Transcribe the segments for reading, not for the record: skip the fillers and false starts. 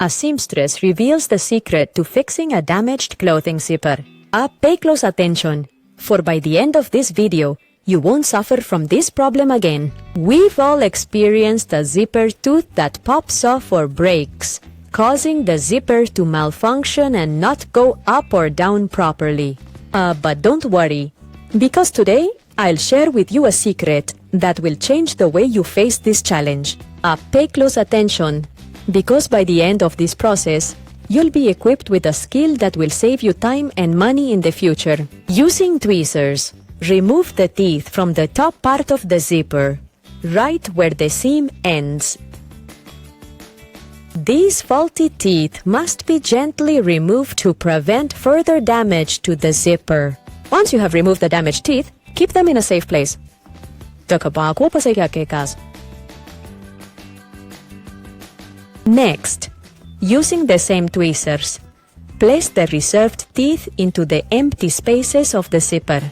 A seamstress reveals the secret to fixing a damaged clothing zipper. Pay close attention, for by the end of this video, you won't suffer from this problem again. We've all experienced a zipper tooth that pops off or breaks, causing the zipper to malfunction and not go up or down properly. But don't worry, because today, I'll share with you a secret that will change the way you face this challenge. Pay close attention, because by the end of this process, you'll be equipped with a skill that will save you time and money in the future. Using tweezers, remove the teeth from the top part of the zipper, right where the seam ends. These faulty teeth must be gently removed to prevent further damage to the zipper. Once you have removed the damaged teeth, keep them in a safe place. Next, using the same tweezers, place the reserved teeth into the empty spaces of the zipper.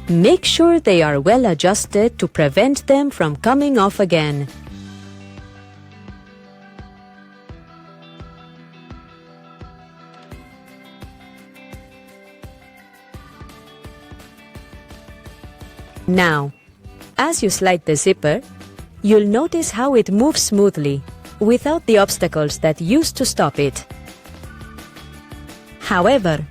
Make sure they are well adjusted to prevent them from coming off again. Now, as you slide the zipper, you'll notice how it moves smoothly, without the obstacles that used to stop it. However,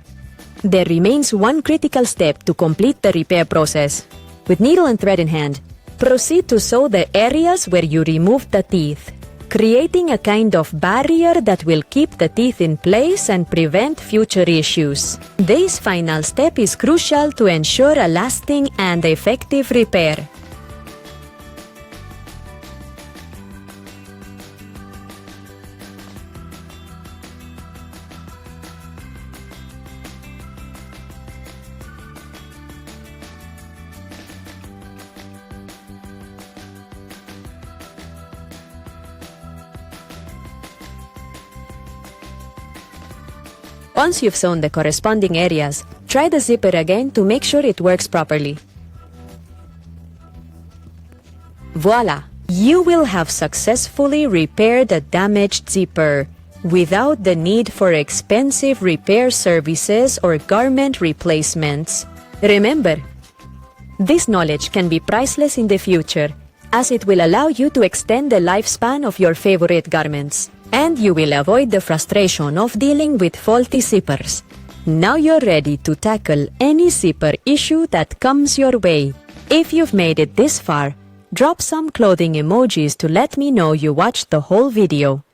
there remains one critical step to complete the repair process. With needle and thread in hand, proceed to sew the areas where you removed the teeth, creating a kind of barrier that will keep the teeth in place and prevent future issues. This final step is crucial to ensure a lasting and effective repair. Once you've sewn the corresponding areas, try the zipper again to make sure it works properly. Voila! You will have successfully repaired a damaged zipper without the need for expensive repair services or garment replacements. Remember, this knowledge can be priceless in the future, as it will allow you to extend the lifespan of your favorite garments. And you will avoid the frustration of dealing with faulty zippers. Now you're ready to tackle any zipper issue that comes your way. If you've made it this far, drop some clothing emojis to let me know you watched the whole video.